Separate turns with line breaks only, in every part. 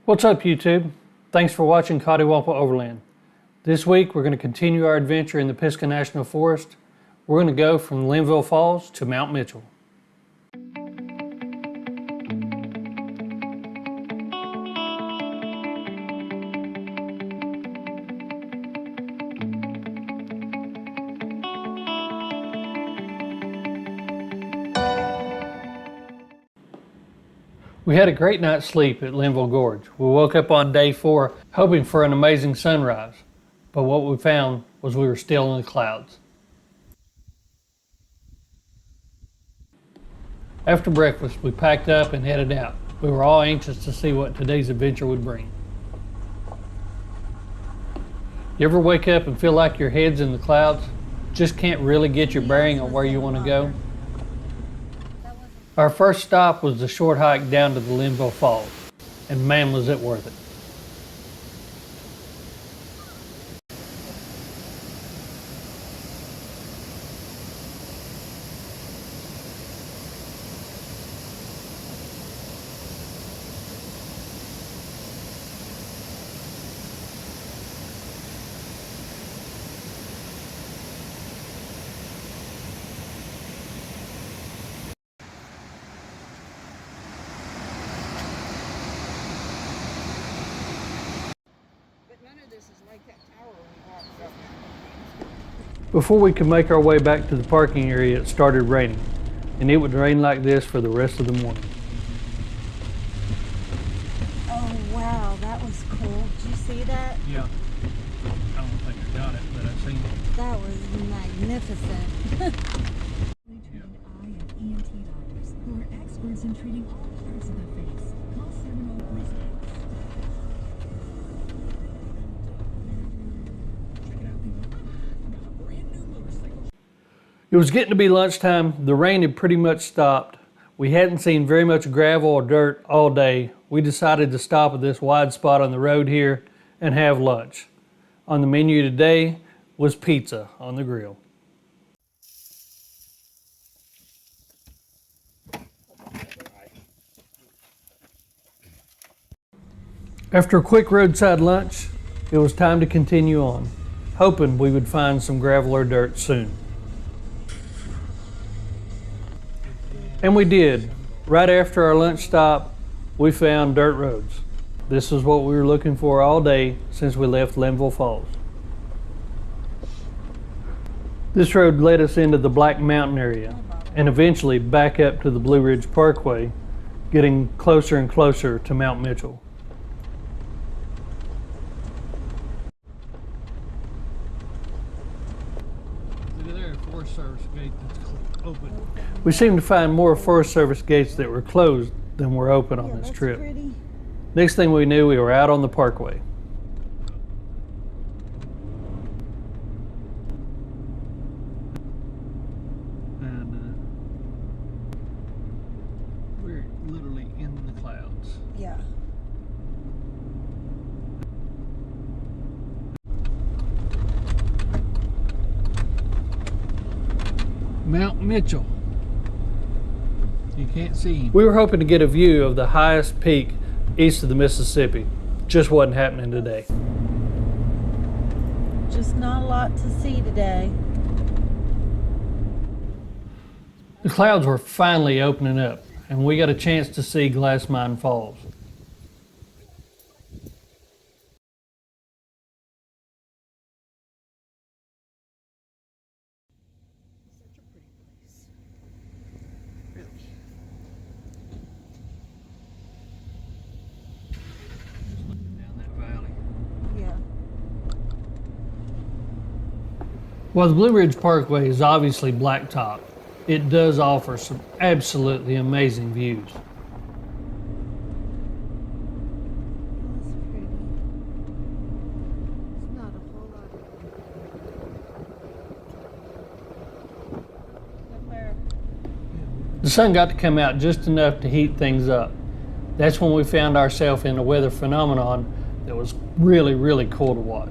What's up, YouTube? Thanks for watching Coddiwomple Overland. This week we're going to continue our adventure in the Pisgah National Forest. We're going to go from Linville Falls to Mount Mitchell. We had a great night's sleep at Linville Gorge. We woke up on day 4 hoping for an amazing sunrise, but what we found was we were still in the clouds. After breakfast, we packed up and headed out. We were all anxious to see what today's adventure would bring. You ever wake up and feel like your head's in the clouds? Just can't really get your bearing on where you want to go? Our first stop was the short hike down to the Linville Falls, and man was it worth it. Before we could make our way back to the parking area, it started raining, and it would rain like this for the rest of the morning.
Oh wow, that was cool. Did you see that?
Yeah. I don't think I got it, but I've seen it.
That was magnificent.
Eye and ENT doctors who are experts in treating all parts of the face. Call 703.
It was getting to be lunchtime. The rain had pretty much stopped. We hadn't seen very much gravel or dirt all day. We decided to stop at this wide spot on the road here and have lunch. On the menu today was pizza on the grill. After a quick roadside lunch, it was time to continue on, hoping we would find some gravel or dirt soon. And we did. Right after our lunch stop, we found dirt roads. This is what we were looking for all day since we left Linville Falls. This road led us into the Black Mountain area and eventually back up to the Blue Ridge Parkway, getting closer and closer to Mount Mitchell. Look at there, Forest Service gate that's open. We seemed to find more Forest Service gates that were closed than were open on this trip.
Pretty.
Next thing we knew, we were out on the parkway. And we're literally in the clouds.
Yeah.
Mount Mitchell. You can't see him. We were hoping to get a view of the highest peak east of the Mississippi. Just wasn't happening today.
Just not a lot to see today.
The clouds were finally opening up, and we got a chance to see Glass Mine Falls. While the Blue Ridge Parkway is obviously blacktop, it does offer some absolutely amazing views.
That's pretty. It's not a whole lot of there.
The sun got to come out just enough to heat things up. That's when we found ourselves in a weather phenomenon that was really, really cool to watch.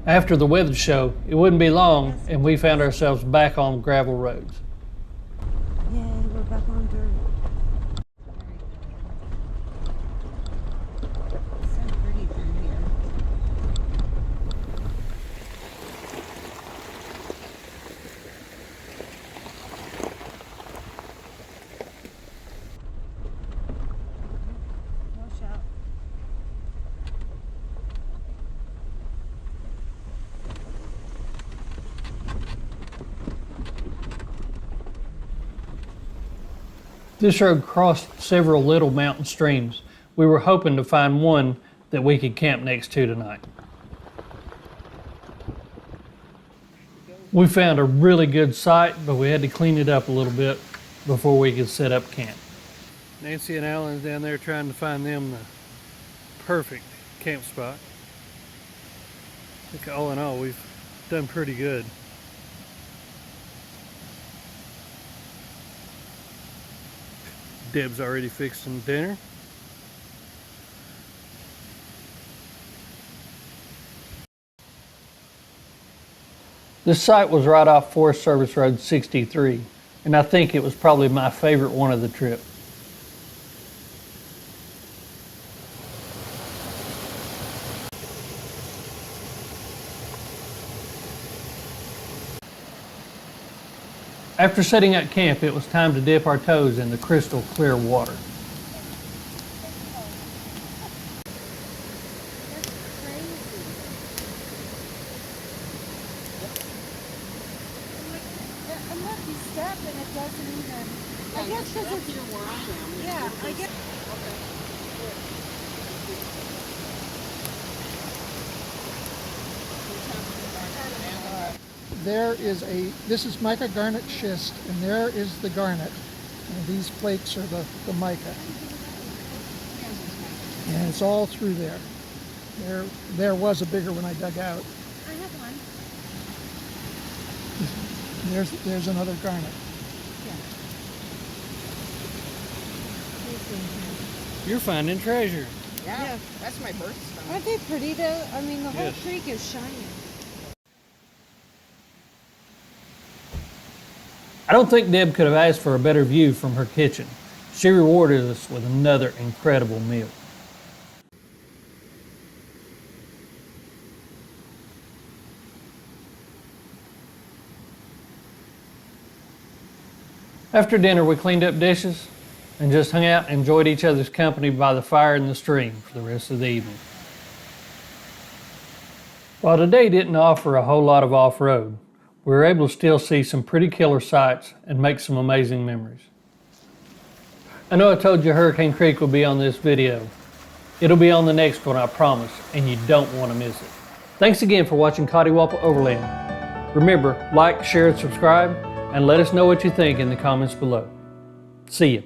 After the weather show, it wouldn't be long and we found ourselves back on gravel roads.
Yay, we're back on dirt.
So pretty through here.
Watch out.
This road crossed several little mountain streams. We were hoping to find one that we could camp next to tonight. We found a really good site, but we had to clean it up a little bit before we could set up camp. Nancy and Alan's down there trying to find them the perfect camp spot. I think all in all, we've done pretty good. Deb's already fixed some dinner. This site was right off Forest Service Road 63, and I think it was probably my favorite one of the trip. After setting up camp, it was time to dip our toes in the crystal clear water.
And look, you step and it doesn't even. I guess because it's
Here where I am.
yeah. I guess.
There is this is mica garnet schist, and there is the garnet. And these flakes are the mica. And it's all through there. There was a bigger one I dug out.
I have one.
There's another garnet.
You're finding treasure.
Yeah, that's my birthstone.
Aren't they pretty though? I mean, the whole
Yes.
creek is shining.
I don't think Deb could have asked for a better view from her kitchen. She rewarded us with another incredible meal. After dinner, we cleaned up dishes and just hung out and enjoyed each other's company by the fire in the stream for the rest of the evening. While today didn't offer a whole lot of off-road, we were able to still see some pretty killer sights and make some amazing memories. I know I told you Hurricane Creek would be on this video. It'll be on the next one, I promise, and you don't want to miss it. Thanks again for watching Coddiwomple Overland. Remember, like, share, and subscribe, and let us know what you think in the comments below. See you.